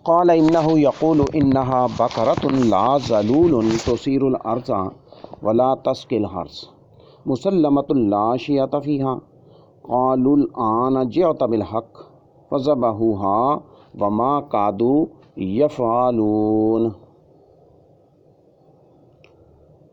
قال إنه يقول إنها بقرة لا ذلول تثير الأرض ولا تسقي الحرث مسلمة لا شية فيها قالوا الآن جئت بالحق فذبحوها وما كادوا يفعلون۔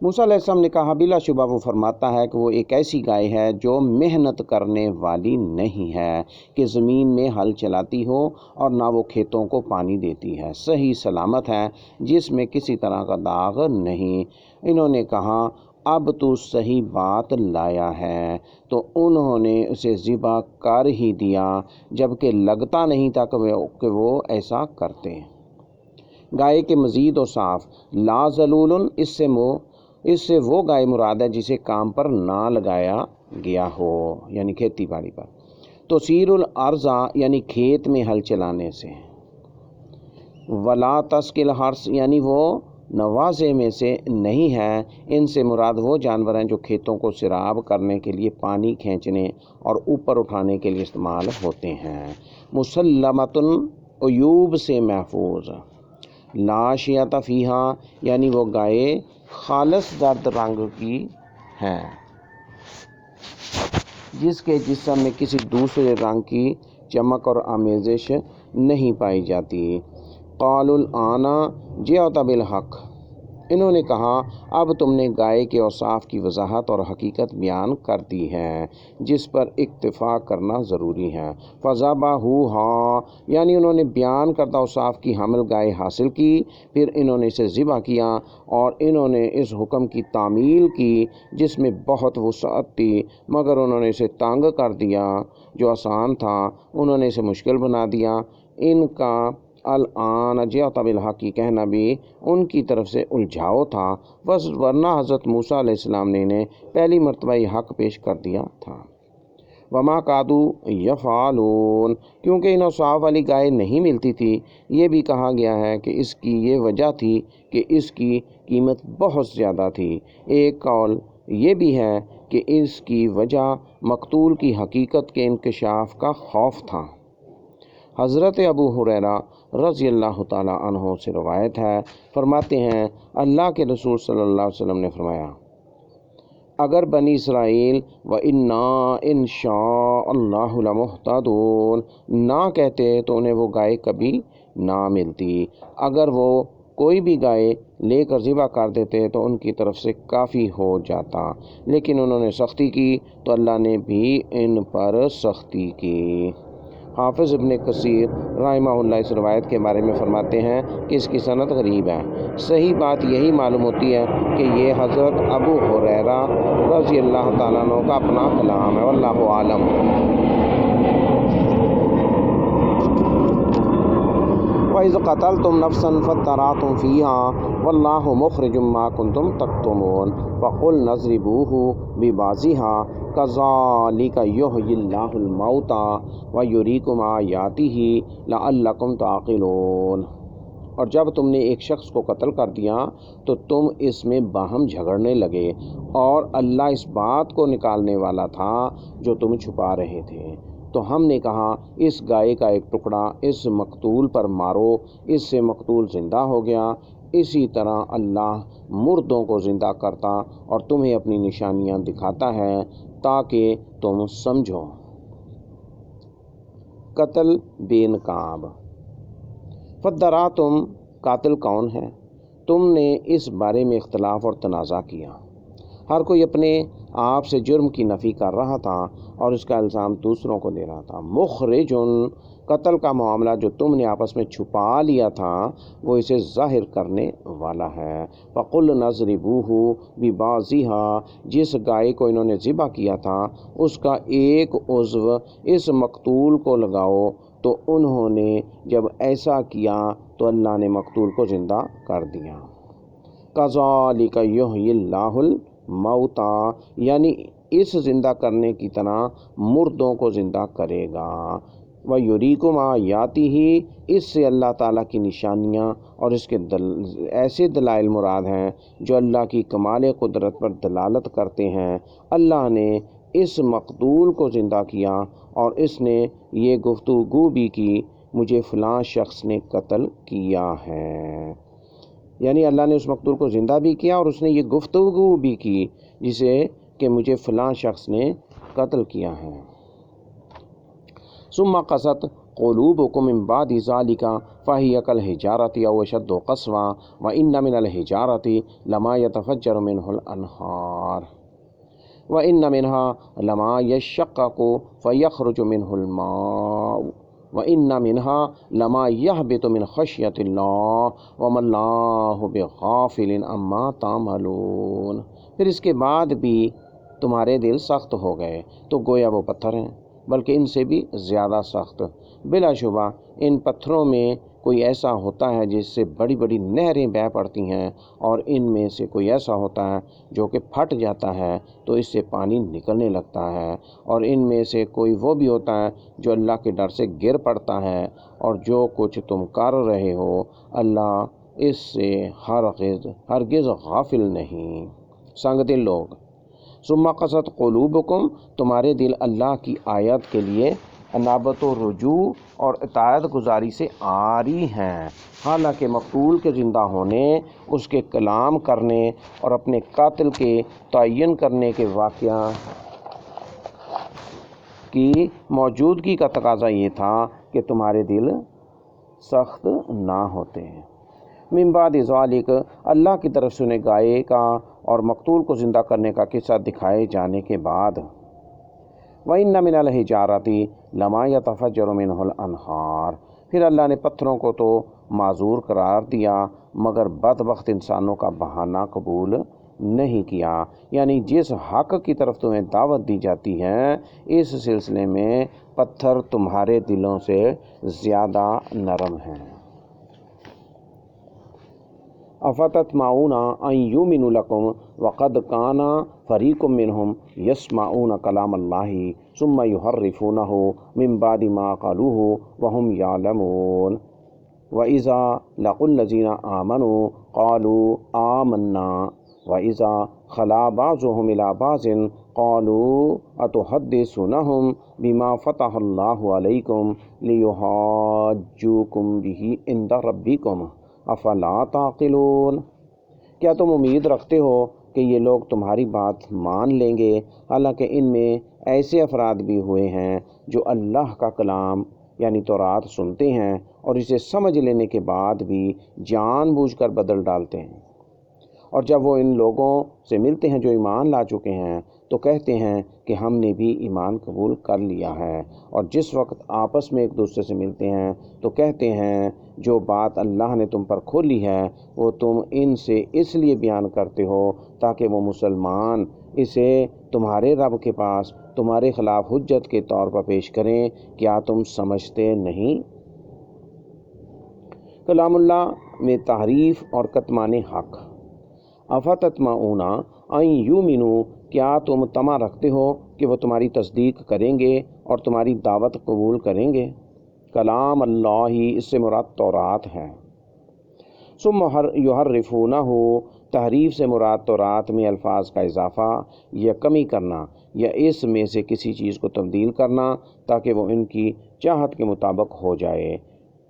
موسیٰ علیہ السلام نے کہا بلا شبہ وہ فرماتا ہے کہ وہ ایک ایسی گائے ہے جو محنت کرنے والی نہیں ہے کہ زمین میں ہل چلاتی ہو اور نہ وہ کھیتوں کو پانی دیتی ہے، صحیح سلامت ہے جس میں کسی طرح کا داغ نہیں۔ انہوں نے کہا اب تو صحیح بات لایا ہے، تو انہوں نے اسے ذبح کر ہی دیا جبکہ لگتا نہیں تھا کہ وہ ایسا کرتے۔ گائے کے مزید اوصاف لا ذلول، اس سے وہ گائے مراد ہے جسے کام پر نہ لگایا گیا ہو، یعنی کھیتی باڑی پر۔ تثیر الارض یعنی کھیت میں ہل چلانے سے۔ ولا تسقی الحرث یعنی وہ نوازے میں سے نہیں ہے۔ ان سے مراد وہ جانور ہیں جو کھیتوں کو سیراب کرنے کے لیے پانی کھینچنے اور اوپر اٹھانے کے لیے استعمال ہوتے ہیں۔ مسلمۃ عیوب سے محفوظ۔ لا شیۃ فیہا یعنی وہ گائے خالص زرد رنگ کی ہے جس کے جسم میں کسی دوسرے رنگ کی چمک اور آمیزش نہیں پائی جاتی۔ قالوا الآن جئت بالحق، انہوں نے کہا اب تم نے گائے کے اوصاف کی وضاحت اور حقیقت بیان کر دی ہے جس پر اکتفا کرنا ضروری ہے۔ فذبحوها یعنی انہوں نے بیان کردہ اوصاف کی حامل گائے حاصل کی، پھر انہوں نے اسے ذبح کیا اور انہوں نے اس حکم کی تعمیل کی جس میں بہت وسعت تھی، مگر انہوں نے اسے تنگ کر دیا جو آسان تھا، انہوں نے اسے مشکل بنا دیا۔ ان کا الآن جئت بالحق کی کہنا بھی ان کی طرف سے الجھاؤ تھا، بس ورنہ حضرت موسیٰ علیہ السلام نے انہیں پہلی مرتبہ یہ حق پیش کر دیا تھا۔ وما کادوا یفعلون کیونکہ ان اوصاف والی گائے نہیں ملتی تھی۔ یہ بھی کہا گیا ہے کہ اس کی یہ وجہ تھی کہ اس کی قیمت بہت زیادہ تھی۔ ایک قول یہ بھی ہے کہ اس کی وجہ مقتول کی حقیقت کے انکشاف کا خوف تھا۔ حضرت ابو ہریرہ رضی اللہ تعالیٰ عنہ سے روایت ہے، فرماتے ہیں اللہ کے رسول صلی اللہ علیہ وسلم نے فرمایا اگر بنی اسرائیل وَإِنَّا إِن شَاءَ اللَّهُ لَمُهْتَدُونَ نہ کہتے تو انہیں وہ گائے کبھی نہ ملتی۔ اگر وہ کوئی بھی گائے لے کر ذبح کر دیتے تو ان کی طرف سے کافی ہو جاتا، لیکن انہوں نے سختی کی تو اللہ نے بھی ان پر سختی کی۔ حافظ ابن کثیر رحمہ اللہ اس روایت کے بارے میں فرماتے ہیں کہ اس کی سند غریب ہے۔ صحیح بات یہی معلوم ہوتی ہے کہ یہ حضرت ابو ہریرہ رضی اللہ تعالیٰ عنہ کا اپنا کلام ہے، واللہ عالم۔ وَإِذْ قَتَلْتُمْ نَفْسًا فَادَّارَأْتُمْ فِيهَا وَاللَّهُ مُخْرِجٌ مَا كُنْتُمْ تَكْتُمُونَ فَقُلْنَا اضْرِبُوهُ بِبَعْضِهَا كَذَلِكَ يُحْيِي اللَّهُ الْمَوْتَىٰ وَيُرِيكُمْ آيَاتِهِ لَعَلَّكُمْ تَعْقِلُونَ۔ اور جب تم نے ایک شخص کو قتل کر دیا تو تم اس میں باہم جھگڑنے لگے، اور اللہ اس بات کو نکالنے والا تھا جو تم چھپا رہے تھے۔ تو ہم نے کہا اس گائے کا ایک ٹکڑا اس مقتول پر مارو، اس سے مقتول زندہ ہو گیا۔ اسی طرح اللہ مردوں کو زندہ کرتا اور تمہیں اپنی نشانیاں دکھاتا ہے تاکہ تم سمجھو۔ قتل بے نقاب۔ فَادَّارَأْتُمْ قاتل کون ہے؟ تم نے اس بارے میں اختلاف اور تنازع کیا۔ ہر کوئی اپنے آپ سے جرم کی نفی کر رہا تھا اور اس کا الزام دوسروں کو دے رہا تھا۔ مخرجن قتل کا معاملہ جو تم نے آپس میں چھپا لیا تھا وہ اسے ظاہر کرنے والا ہے۔ فَقُلْنَا اضْرِبُوهُ بِبَعْضِهَا جس گائے کو انہوں نے ذبح کیا تھا اس کا ایک عضو اس مقتول کو لگاؤ، تو انہوں نے جب ایسا کیا تو اللہ نے مقتول کو زندہ کر دیا۔ كَذَلِكَ يُحْيِي اللَّهُ الْمَوْتَىٰ یعنی اس زندہ کرنے کی طرح مردوں کو زندہ کرے گا۔ وَيُرِيكُمْ آيَاتِهِ اس سے اللہ تعالیٰ کی نشانیاں اور اس کے ایسے دلائل مراد ہیں جو اللہ کی کمال قدرت پر دلالت کرتے ہیں۔ اللہ نے اس مقتول کو زندہ کیا اور اس نے یہ گفتگو بھی کی مجھے فلاں شخص نے قتل کیا ہے، یعنی اللہ نے اس مقتول کو زندہ بھی کیا اور اس نے یہ گفتگو بھی کی جسے کہ مجھے فلاں شخص نے قتل کیا ہے۔ ثم قست قلوبکم من بعد ذلک فہی کالحجارۃ او اشد قسوۃ وان من الحجارۃ لما يتفجر منه الانہار وان منها لما يشقق فيخرج منه الماء وان منها لما يهبط من خشیۃ اللہ وما اللہ بغافل عما تعملون۔ پھر اس کے بعد بھی تمہارے دل سخت ہو گئے تو گویا وہ پتھر ہیں، بلکہ ان سے بھی زیادہ سخت۔ بلا شبہ ان پتھروں میں کوئی ایسا ہوتا ہے جس سے بڑی بڑی نہریں بہہ پڑتی ہیں، اور ان میں سے کوئی ایسا ہوتا ہے جو کہ پھٹ جاتا ہے تو اس سے پانی نکلنے لگتا ہے، اور ان میں سے کوئی وہ بھی ہوتا ہے جو اللہ کے ڈر سے گر پڑتا ہے، اور جو کچھ تم کر رہے ہو اللہ اس سے ہرگز غافل نہیں۔ سنگ دل لوگ، ثم قست قلوبکم، تمہارے دل اللہ کی آیت کے لیے انابت و رجوع اور اطاعت گزاری سے عاری ہیں، حالانکہ مقتول کے زندہ ہونے، اس کے کلام کرنے اور اپنے قاتل کے تعین کرنے کے واقعہ کی موجودگی کا تقاضا یہ تھا کہ تمہارے دل سخت نہ ہوتے۔ من بعد ذالک، اللہ کی طرف سے انہیں گائے کا اور مقتول کو زندہ کرنے کا قصہ دکھائے جانے کے بعد، وَإِنَّ مِنَ الْحِجَارَةِ لَمَا يَتَفَجَّرُ مِنْهُ الْأَنْهَارُ، پھر اللہ نے پتھروں کو تو معذور قرار دیا مگر بدبخت انسانوں کا بہانہ قبول نہیں کیا، یعنی جس حق کی طرف تمہیں دعوت دی جاتی ہے اس سلسلے میں پتھر تمہارے دلوں سے زیادہ نرم ہیں۔ افتطمعون ان یؤمنوا لکم وقد کان فریق منہم یسمعون کلام اللہ ثم یحرفونہ من بعد ما قالوہ وہم یعلمون وَإِذَا لَقُوا الَّذِينَ آمَنُوا قَالُوا آمَنَّا وَإِذَا خَلَا بَعْضُهُمْ إِلَىٰ بَعْضٍ قَالُوا أَتُحَدِّثُونَهُم بِمَا فَتَحَ اللَّهُ عَلَيْكُمْ لِيُحَاجُّوكُم بِهِ عِندَ رَبِّكُمْ أَفَلَا تَعْقِلُونَ، کیا تم امید رکھتے ہو کہ یہ لوگ تمہاری بات مان لیں گے، حالانکہ ان میں ایسے افراد بھی ہوئے ہیں جو اللہ کا کلام یعنی تورات سنتے ہیں اور اسے سمجھ لینے کے بعد بھی جان بوجھ کر بدل ڈالتے ہیں، اور جب وہ ان لوگوں سے ملتے ہیں جو ایمان لا چکے ہیں تو کہتے ہیں کہ ہم نے بھی ایمان قبول کر لیا ہے، اور جس وقت آپس میں ایک دوسرے سے ملتے ہیں تو کہتے ہیں جو بات اللہ نے تم پر کھولی ہے وہ تم ان سے اس لیے بیان کرتے ہو تاکہ وہ مسلمان اسے تمہارے رب کے پاس تمہارے خلاف حجت کے طور پر پیش کریں، کیا تم سمجھتے نہیں؟ کلام اللہ میں تحریف اور کتمان حق۔ افتطمعون ان یؤمنوا، کیا تم طمع رکھتے ہو کہ وہ تمہاری تصدیق کریں گے اور تمہاری دعوت قبول کریں گے؟ کلام اللہ اس سے مراد تورات ہے۔ ثم یحرفونہ، تحریف سے مراد تورات میں الفاظ کا اضافہ یا کمی کرنا یا اس میں سے کسی چیز کو تبدیل کرنا تاکہ وہ ان کی چاہت کے مطابق ہو جائے۔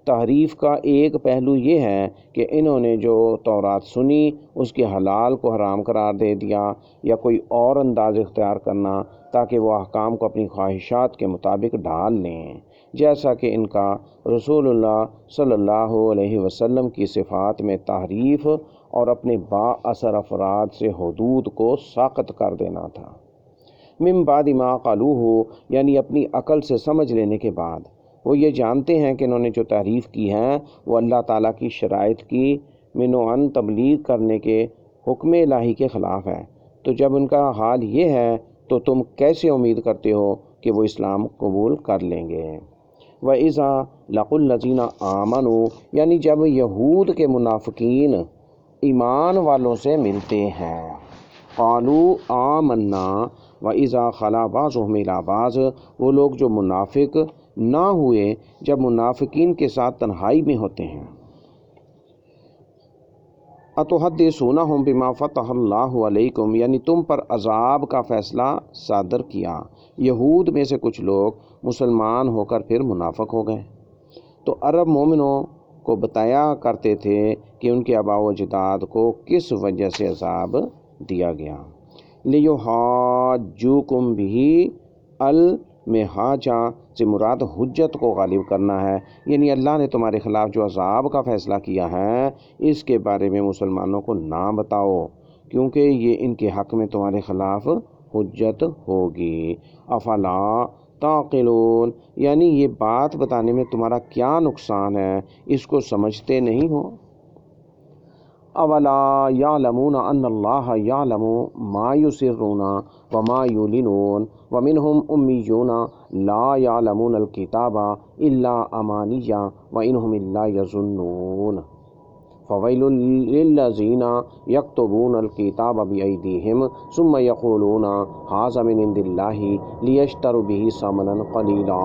تحریف کا ایک پہلو یہ ہے کہ انہوں نے جو تورات سنی اس کے حلال کو حرام قرار دے دیا، یا کوئی اور انداز اختیار کرنا تاکہ وہ احکام کو اپنی خواہشات کے مطابق ڈھال لیں، جیسا کہ ان کا رسول اللہ صلی اللہ علیہ وسلم کی صفات میں تحریف اور اپنے با اثر افراد سے حدود کو ساقط کر دینا تھا۔ من بعد ما قالوہ، یعنی اپنی عقل سے سمجھ لینے کے بعد، وہ یہ جانتے ہیں کہ انہوں نے جو تحریف کی ہے وہ اللہ تعالیٰ کی شرائط کی منوعاً تبلیغ کرنے کے حکم الہی کے خلاف ہے، تو جب ان کا حال یہ ہے تو تم کیسے امید کرتے ہو کہ وہ اسلام قبول کر لیں گے؟ وَإِذَا لَقُوا الَّذِينَ آمَنُوا، یعنی جب یہود کے منافقین ایمان والوں سے ملتے ہیں، قَالُوا آمَنَّا وَإِذَا خَلَا بَعْضُهُمْ إِلَىٰ بَعْضٍ، وہ لوگ جو منافق نہ ہوئے جب منافقین کے ساتھ تنہائی میں ہوتے ہیں، أَتُحَدِّثُونَهُم بِمَا فَتَحَ اللَّهُ عَلَيْكُمْ، یعنی تم پر عذاب کا فیصلہ صادر کیا۔ یہود میں سے کچھ لوگ مسلمان ہو کر پھر منافق ہو گئے۔ تو عرب مومنوں کو بتایا کرتے تھے کہ ان کے آباء و اجداد کو کس وجہ سے عذاب دیا گیا۔ لیحاجوکم بہ، المحاجہ سے مراد حجت کو غالب کرنا ہے، یعنی اللہ نے تمہارے خلاف جو عذاب کا فیصلہ کیا ہے اس کے بارے میں مسلمانوں کو نہ بتاؤ، کیونکہ یہ ان کے حق میں تمہارے خلاف حجت ہوگی۔ افلا تعقلون، یعنی یہ بات بتانے میں تمہارا کیا نقصان ہے، اس کو سمجھتے نہیں ہو؟ اولا یعلمون ان اللہ یعلم ما یسرون وما یعلنون ومنہم امیون لا یعلمون الکتاب الا امانیہ وانہم الا یظنون فویل للذین یکتبون الکتاب بایدیہم ثم یقولون ھذا من عند اللہ لیشتروا بہ ثمنا قلیلا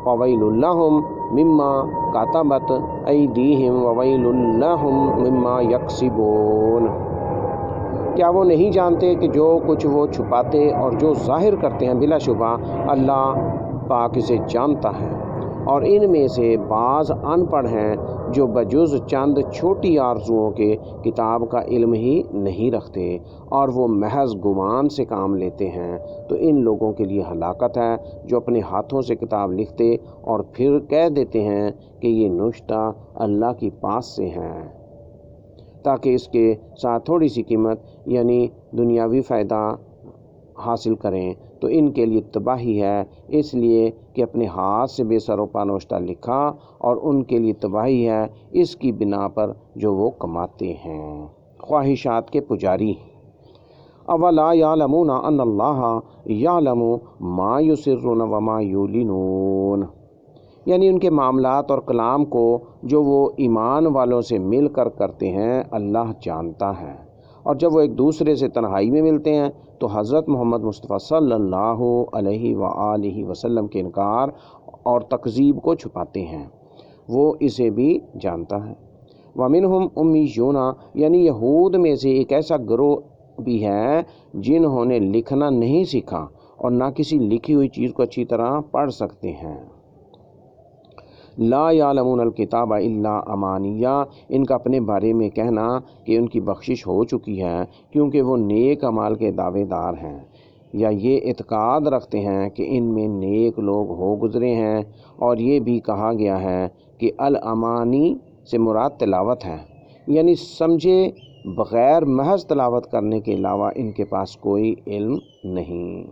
فویل لہم مما کتبت ایدیہم وویل لہم مما یکسبون۔ کیا وہ نہیں جانتے کہ جو کچھ وہ چھپاتے اور جو ظاہر کرتے ہیں بلا شبہ اللہ پاک اسے جانتا ہے، اور ان میں سے بعض ان پڑھ ہیں جو بجز چند چھوٹی آرزوؤں کے کتاب کا علم ہی نہیں رکھتے اور وہ محض گمان سے کام لیتے ہیں، تو ان لوگوں کے لیے ہلاکت ہے جو اپنے ہاتھوں سے کتاب لکھتے اور پھر کہہ دیتے ہیں کہ یہ نوشتہ اللہ کی پاس سے ہیں، تاکہ اس کے ساتھ تھوڑی سی قیمت یعنی دنیاوی فائدہ حاصل کریں، تو ان کے لیے تباہی ہے، اس لیے کہ اپنے ہاتھ سے بے سر و پا نوشتہ لکھا، اور ان کے لیے تباہی ہے اس کی بنا پر جو وہ کماتے ہیں۔ خواہشات کے پجاری۔ اولا یعلمون ان اللہ یعلم ما یسرون وما یعلنون، یعنی ان کے معاملات اور کلام کو جو وہ ایمان والوں سے مل کر کرتے ہیں اللہ جانتا ہے، اور جب وہ ایک دوسرے سے تنہائی میں ملتے ہیں تو حضرت محمد مصطفیٰ صلی اللہ علیہ وآلہ وسلم کے انکار اور تکذیب کو چھپاتے ہیں، وہ اسے بھی جانتا ہے۔ وَمِنْهُمْ أُمِّيُّونَ، یعنی یہود میں سے ایک ایسا گروہ بھی ہے جنہوں نے لکھنا نہیں سیکھا اور نہ کسی لکھی ہوئی چیز کو اچھی طرح پڑھ سکتے ہیں۔ لا یعلمون الکتاب الا امانیہ، ان کا اپنے بارے میں کہنا کہ ان کی بخشش ہو چکی ہے کیونکہ وہ نیک اعمال کے دعوے دار ہیں، یا یہ اعتقاد رکھتے ہیں کہ ان میں نیک لوگ ہو گزرے ہیں، اور یہ بھی کہا گیا ہے کہ الامانی سے مراد تلاوت ہے، یعنی سمجھے بغیر محض تلاوت کرنے کے علاوہ ان کے پاس کوئی علم نہیں۔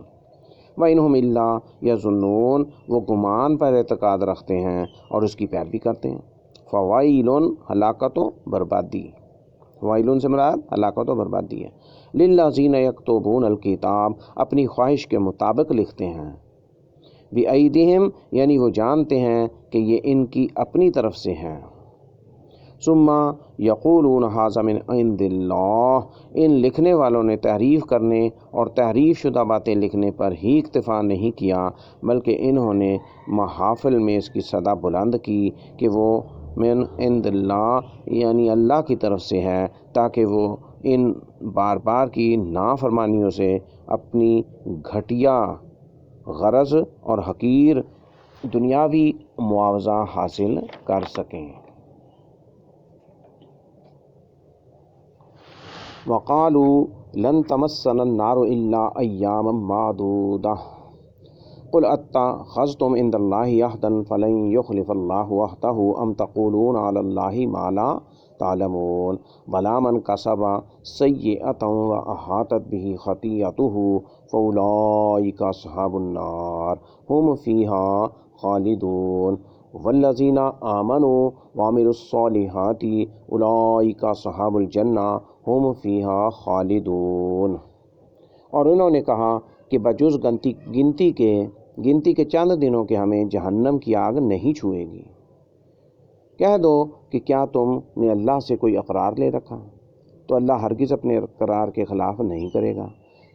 وَإِنْهُمْ إِلَّا يَظُنُّونَ، وہ گمان پر اعتقاد رکھتے ہیں اور اس کی پیروی کرتے ہیں۔ فَوَيْلٌ، ہلاکت و بربادی، وَيْلٌ سے مراد ہلاکت و بربادی ہے۔ لِلَّذِينَ يَكْتُبُونَ الْكِتَابَ، اپنی خواہش کے مطابق لکھتے ہیں، بِأَيْدِيهِمْ، یعنی وہ جانتے ہیں کہ یہ ان کی اپنی طرف سے ہیں، ثم یقولون ھذا من عند اللہ، ان لکھنے والوں نے تحریف کرنے اور تحریف شدہ باتیں لکھنے پر ہی اکتفا نہیں کیا، بلکہ انہوں نے محافل میں اس کی صدا بلند کی کہ وہ من عند اللہ، یعنی اللہ کی طرف سے ہے، تاکہ وہ ان بار بار کی نافرمانیوں سے اپنی گھٹیا غرض اور حقیر دنیاوی معاوضہ حاصل کر سکیں۔ وَقَالُوا لَن تَمَسَّنَا النَّارُ إِلَّا أَيَّامًا مَّعْدُودَةً قُلْ أَتَّخَذْتُمْ عِندَ اللَّهِ عَهْدًا فَلَن يُخْلِفَ اللَّهُ عَهْدَهُ أَمْ تَقُولُونَ عَلَى اللَّهِ مَا لَا تَعْلَمُونَ بَلَىٰ مَنْ كَسَبَ سَيِّئَةً وَأَحَاطَتْ بِهِ خَطِيئَتُهُ فَأُولَٰئِكَ أَصْحَابُ النَّارِ هُمْ فِيهَا خَالِدُونَ وَالَّذِينَ آمَنُوا وَعَمِلُوا الصَّالِحَاتِ أُولَٰئِكَ أَصْحَابُ الْجَنَّةِ ہم فیہا خالدون۔ اور انہوں نے کہا کہ بجز گنتی کے چند دنوں کے ہمیں جہنم کی آگ نہیں چھوئے گی۔ کہہ دو کہ کیا تم نے اللہ سے کوئی اقرار لے رکھا؟ تو اللہ ہرگز اپنے اقرار کے خلاف نہیں کرے گا،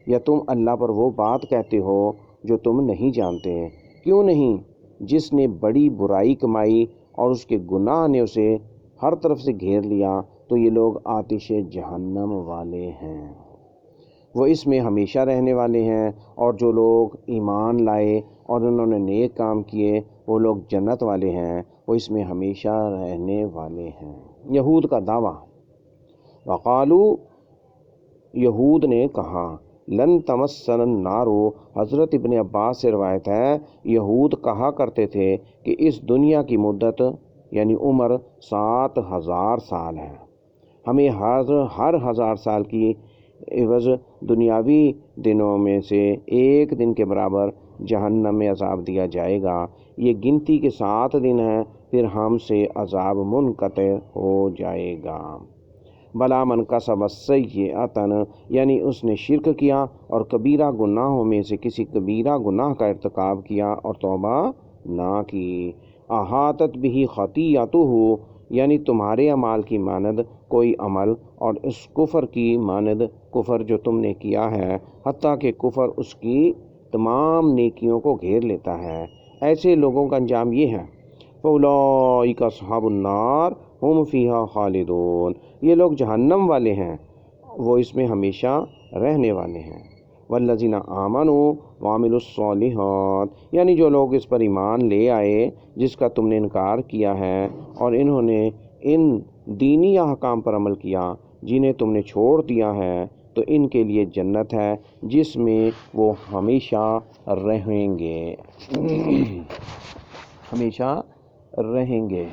یا تم اللہ پر وہ بات کہتے ہو جو تم نہیں جانتے؟ کیوں نہیں، جس نے بڑی برائی کمائی اور اس کے گناہ نے اسے ہر طرف سے گھیر لیا، تو یہ لوگ آتش جہنم والے ہیں، وہ اس میں ہمیشہ رہنے والے ہیں، اور جو لوگ ایمان لائے اور انہوں نے نیک کام کیے وہ لوگ جنت والے ہیں، وہ اس میں ہمیشہ رہنے والے ہیں۔ یہود کا دعویٰ، وقالو، یہود نے کہا، لن تمسنا النار، حضرت ابن عباس سے روایت ہے یہود کہا کرتے تھے کہ اس دنیا کی مدت یعنی عمر 7000 سال ہے، ہمیں ہر 1000 سال کی عوض دنیاوی دنوں میں سے ایک دن کے برابر جہنم میں عذاب دیا جائے گا، یہ گنتی کے 7 دن ہیں، پھر ہم سے عذاب منقطع ہو جائے گا۔ بلا من کسب سیئۃ، یعنی اس نے شرک کیا اور کبیرہ گناہوں میں سے کسی کبیرہ گناہ کا ارتکاب کیا اور توبہ نہ کی، احاطت بہ خطیئتہ، یعنی تمہارے اعمال کی مانند کوئی عمل اور اس کفر کی مانند کفر جو تم نے کیا ہے، حتیٰ کہ کفر اس کی تمام نیکیوں کو گھیر لیتا ہے، ایسے لوگوں کا انجام یہ ہے، فَأُولَٰئِکَ أَصْحَابُ النَّارِ ہم فیہا خالدون، یہ لوگ جہنم والے ہیں، وہ اس میں ہمیشہ رہنے والے ہیں۔ والذین آمنوا وعملوا الصالحات، یعنی جو لوگ اس پر ایمان لے آئے جس کا تم نے انکار کیا ہے، اور انہوں نے ان دینی احکام پر عمل کیا جنہیں تم نے چھوڑ دیا ہے، تو ان کے لیے جنت ہے جس میں وہ ہمیشہ رہیں گے، ہمیشہ رہیں گے۔